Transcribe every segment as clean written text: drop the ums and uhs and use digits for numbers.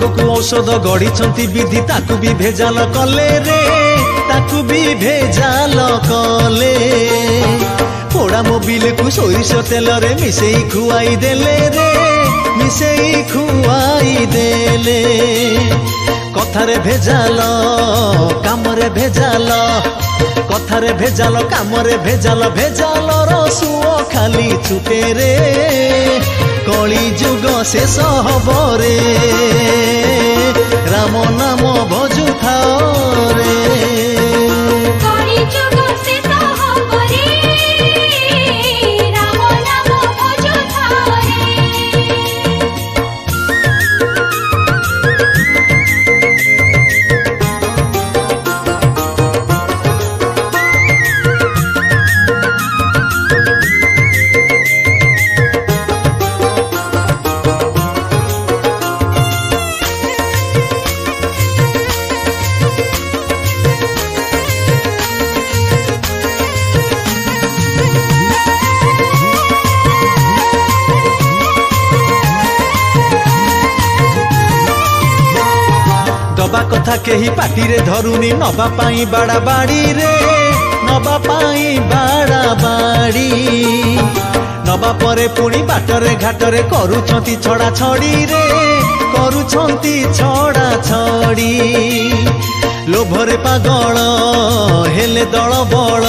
रोग को औषध गढ़ी विधि ताकू भी भेजाल कले रे ताकू भी भेजाल कले पोड़ा मोबिल को सोरिष तेल रे मिसेई खुआई देले रे मिसेई खुआई देले कथारे भेजाल कामरे भेजाल कथारे भेजाल कामरे भेजाल भेजाल रसुओ खाली छुटे रे कली जुग शेष हब रे राम नाम भजुथाओ रे नबा कथा केही पाटी रे धरुनी नबा पाई बाड़ा बाड़ी रे नबा पाई बाड़ा बाड़ी नबा परे पुणी बाटरे घाटरे करूछंती छड़ा छड़ी रे करूछंती छड़ा छड़ी लोभरे पागल हेले दल बल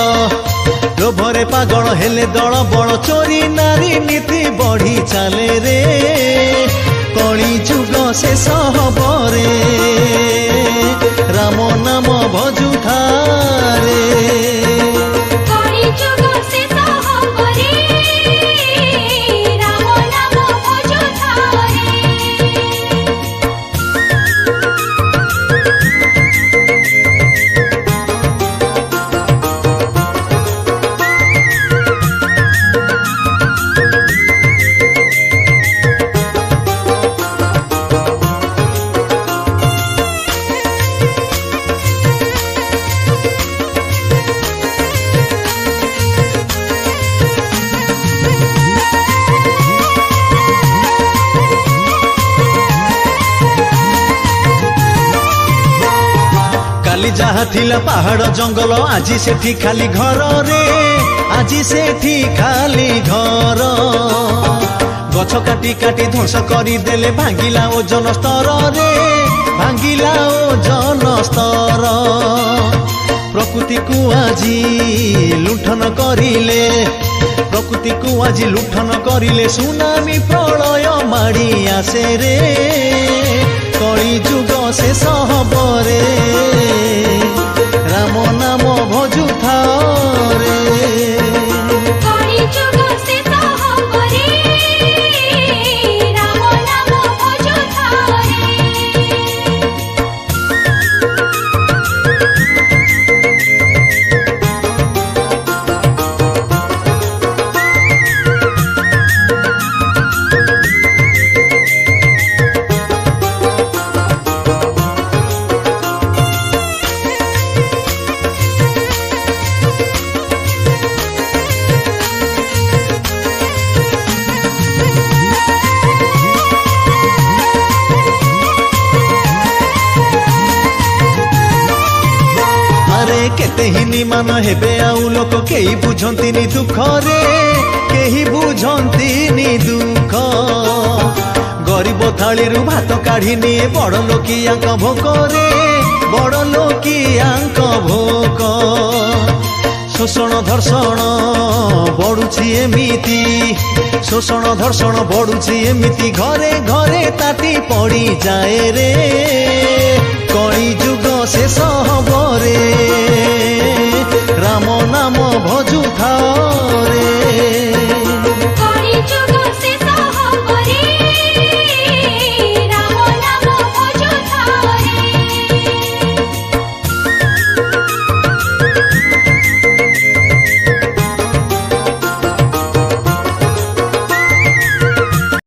लोभरे पागल हेले दल बल चोरी नारी नीति बढ़ी चाले रे कली जुग शेष हब रे राम नाम भजुथा रे जहा थिला पहाड़ जंगल आज सेठी खाली घर रे आज सेठी खाली घर गछ काटी काटी ध्वंस करी देले भांगिला ओजन स्तर रे भांगिला ओजन स्तर प्रकृति को आजी लुंठन करिले प्रकृति को आज लुंठन करिले सुनामी प्रलय माड़ी आसे रे कली जुग शेष हब रे राम नाम भजुथाओ रे केते हिनी मान हेबे आउ लोक केही बुझंतीनी दुख रे केही बुझंतीनी दुख गरीब थाळीरू भात काढी निए बड़ लोकियांक भोक रे बड़ लोकियांक भोक शोषण धर्षण बढ़ुछि एमिति शोषण धर्षण बढ़ुछि एमिति घरे घरे ताती पड़ी जाए रे कली जुग शेष हब रे राम नाम भजुथाओ रे।